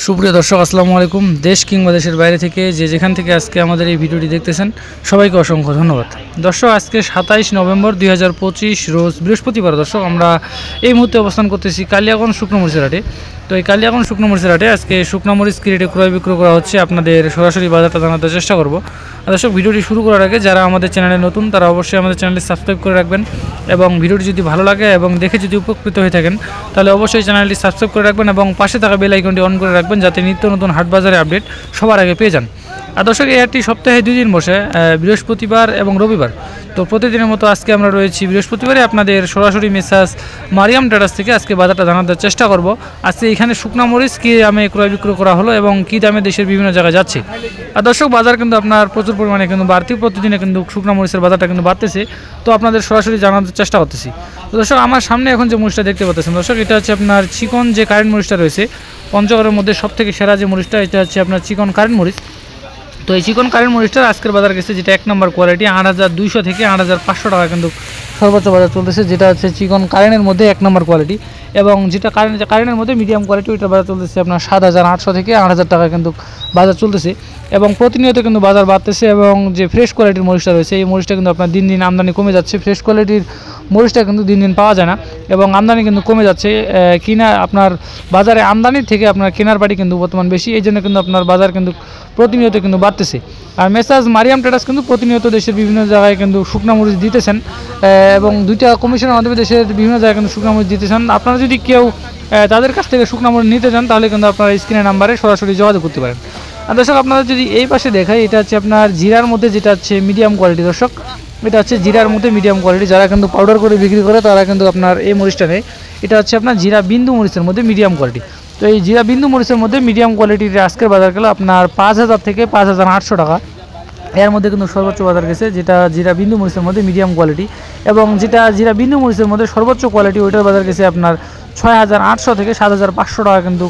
সুপ্রিয় দর্শক আসসালামু আলাইকুম। দেশ কিংবা দেশের বাইরে থেকে যেখান থেকে আজকে আমাদের এই ভিডিওটি দেখতেছেন সবাইকে অসংখ্য ধন্যবাদ। দর্শক আজকে 27 নভেম্বর 2025 রোজ বৃহস্পতিবার। দর্শক আমরা এই মুহূর্তে অবস্থান করতেছি কালিয়াগঞ্জ শুকনো মরিচের হাটে। তো এই কালিয়াগঞ্জ শুকনো মরিচের হাটে আজকে শুকনো মরিচ কি রেটে ক্রয় বিক্রয় করা হচ্ছে আপনাদের সরাসরি বাজারটা জানাতে চেষ্টা করব। দর্শক ভিডিওটি শুরু করার আগে যারা আমাদের চ্যানেলে নতুন তারা অবশ্যই আমাদের চ্যানেলটি সাবস্ক্রাইব করে রাখবেন এবং ভিডিওটি যদি ভালো লাগে এবং দেখে যদি উপকৃত হয়ে থাকেন তাহলে অবশ্যই চ্যানেলটি সাবস্ক্রাইব করে রাখবেন এবং পাশে থাকা বেল আইকনটি অন করে রাখবেন যাতে নিত্য নতুন হাট বাজারের আপডেট সবার আগে পেয়ে যান। আর দর্শক এই হাটটি সপ্তাহে 2 দিন বসে, বৃহস্পতিবার এবং রবিবার। তো প্রতিদিনের মতো আজকে আমরা রয়েছি বৃহস্পতিবারে আপনাদের সরাসরি মেসাজ মারিয়াম ট্রেডার্স থেকে আজকে বাজারটা জানাতে চেষ্টা করব। আজকে এখানে শুকনা মরিচ কী দামে ক্রয় বিক্রয় করা হলো এবং কী দামে দেশের বিভিন্ন জায়গায় যাচ্ছে। আর দর্শক বাজার কিন্তু আপনার প্রচুর পরিমাণে কিন্তু বাড়তি, প্রতিদিনে কিন্তু শুকনা মরিচের বাজারটা কিন্তু বাড়তেছে। তো আপনাদের সরাসরি জানাতে চেষ্টা করতেছি। তো দর্শক আমার সামনে এখন যে মরিচটা দেখতে পাচ্ছেন দর্শক, এটা হচ্ছে আপনার চিকন যে কারেন্ট মরিচটা রয়েছে পঞ্চগড়ের মধ্যে সবথেকে সেরা যে মরিচটা, এটা হচ্ছে আপনার চিকন কারেন্ট মরিচ। তো এই চিকন কারেন্ট মরিচটার আজকের বাজার গেছে যেটা 1 নম্বর কোয়ালিটি 8200 থেকে 8500 টাকা কিন্তু সর্বোচ্চ বাজার চলতেছে, যেটা হচ্ছে চিকন কারেন্টের মধ্যে 1 নম্বর কোয়ালিটি। এবং যেটা কারেন্টের মধ্যে মিডিয়াম কোয়ালিটি ওইটার বাজার চলতেছে আপনার 7800 থেকে 8000 টাকা কিন্তু বাজার চলতেছে। এবং প্রতিনিয়ত কিন্তু বাজার বাড়তেছে এবং যে ফ্রেশ কোয়ালিটির মরিচটা রয়েছে এই মরিচটা কিন্তু আপনার দিন দিন আমদানি কমে যাচ্ছে। ফ্রেশ কোয়ালিটির মরিচটা কিন্তু দিন দিন পাওয়া যায় না এবং আমদানি কিন্তু কমে যাচ্ছে। কিনা আপনার বাজারে আমদানির থেকে আপনার কেনার বাড়ি কিন্তু বর্তমান বেশি, এই জন্য কিন্তু আপনার বাজার কিন্তু প্রতিনিয়ত কিন্তু বাড়তেছে। আর মেসাজ মারিয়াম ট্রেডার্স কিন্তু প্রতিনিয়ত দেশের বিভিন্ন জায়গায় কিন্তু শুকনা মরিচ দিতেছেন এবং 2টা কমিশনের মাধ্যমে দেশের বিভিন্ন জায়গায় কিন্তু শুকনা মরিচ দিতেছেন। আপনারা যদি কেউ তাদের কাছ থেকে শুকনা মরিচ নিতে চান তাহলে কিন্তু আপনারা স্ক্রিনের নাম্বারে সরাসরি যোগাযোগ করতে পারেন। আর দর্শক আপনারা যদি এই পাশে দেখাই, এটা হচ্ছে আপনার জিরার মধ্যে যেটা হচ্ছে মিডিয়াম কোয়ালিটি। দর্শক এটা হচ্ছে জিরার মধ্যে মিডিয়াম কোয়ালিটি, যারা কিন্তু পাউডার করে বিক্রি করে তারা কিন্তু আপনার এই মরিচটা নেয়। এটা হচ্ছে আপনার জিরা বিন্দু মরিচের মধ্যে মিডিয়াম কোয়ালিটি। তো এই জিরা বিন্দু মরিচের মধ্যে মিডিয়াম কোয়ালিটির আজকের বাজার গেল আপনার 5000 থেকে 5800 টাকা। এর মধ্যে কিন্তু সর্বোচ্চ বাজার গেছে যেটা জিরা বিন্দু মরিচের মধ্যে মিডিয়াম কোয়ালিটি। এবং যেটা জিরা বিন্দু মরিচের মধ্যে সর্বোচ্চ কোয়ালিটি ওইটার বাজার গেছে আপনার 6800 থেকে 7500 টাকা কিন্তু,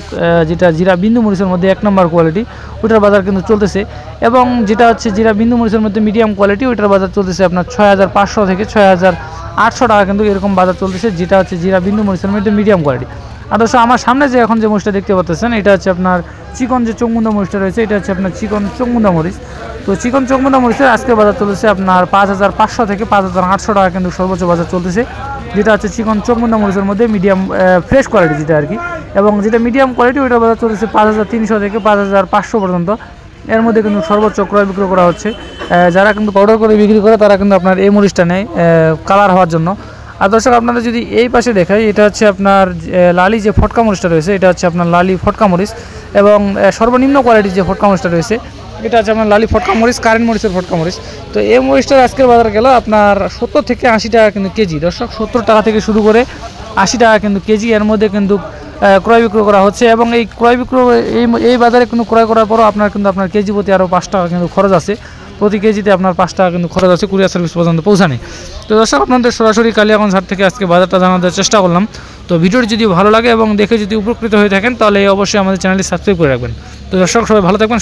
যেটা জিরা বিন্দু মরিচের মধ্যে 1 নম্বর কোয়ালিটি ওইটার বাজার কিন্তু চলতেছে। এবং যেটা হচ্ছে জিরা বিন্দু মরিচের মধ্যে মিডিয়াম কোয়ালিটি ওইটার বাজার চলতেছে আপনার 6500 থেকে 6800 টাকা কিন্তু এরকম বাজার চলতেছে, যেটা হচ্ছে জিরা বিন্দু মরিচের মধ্যে মিডিয়াম কোয়ালিটি। আদর্শ আমার সামনে যে এখন যে মরিচটা দেখতে পাচ্ছেন এটা হচ্ছে আপনার চিকন যে চৌমুন্দা মরিচটা রয়েছে, এটা হচ্ছে আপনার চিকন চৌমুন্দা মরিচ। তো চিকন চৌমুন্দা মরিচের আজকে বাজার চলতেছে আপনার 5500 থেকে 5800 টাকা কিন্তু সর্বোচ্চ বাজার চলতেছে, যেটা হচ্ছে চিকন চৌমুন্দা মরিচের মধ্যে মিডিয়াম ফ্রেশ কোয়ালিটি যেটা আর কি। এবং যেটা মিডিয়াম কোয়ালিটি ওইটা বাজার চলতেছে 5300 থেকে 5500 পর্যন্ত। এর মধ্যে কিন্তু সর্বোচ্চ ক্রয় বিক্রয় করা হচ্ছে। যারা কিন্তু পাউডার করে বিক্রি করে তারা কিন্তু আপনার এই মরিচটা নেয় কালার হওয়ার জন্য। আর দর্শক আপনারা যদি এই পাশে দেখাই, এটা হচ্ছে আপনার লালি যে ফটকা মরিচটা রয়েছে, এটা হচ্ছে আপনার লালি ফটকা মরিচ। এবং সর্বনিম্ন কোয়ালিটির যে ফটকা মরিচটা রয়েছে এটা হচ্ছে আপনার লালি ফটকা মরিচ, কারেন্ট মরিচের ফটকা মরিচ। তো এই মরিচটার আজকের বাজার গেল আপনার 70 থেকে 80 টাকা কিন্তু কেজি। দর্শক 70 টাকা থেকে শুরু করে 80 টাকা কিন্তু কেজি এর মধ্যে কিন্তু ক্রয় বিক্রয় করা হচ্ছে। এবং এই ক্রয় বিক্রয় এই বাজারে কিন্তু ক্রয় করার পরও আপনার কিন্তু আপনার কেজি প্রতি আরও 5 টাকা কিন্তু খরচ আছে, প্রতি কেজিতে আপনার 5 টাকা কিন্তু খরচ আছে কুরিয়ার সার্ভিস পর্যন্ত পৌঁছানে। তো দর্শক আপনাদের সরাসরি কালিয়াগঞ্জ হাট থেকে আজকে বাজারটা জানানোর চেষ্টা করলাম। তো ভিডিওটি যদি ভালো লাগে এবং দেখে যদি উপকৃত হয়ে থাকেন তাহলে অবশ্যই আমাদের চ্যানেলটি সাবস্ক্রাইব করে রাখবেন। তো দর্শক সবাই ভালো থাকবেন।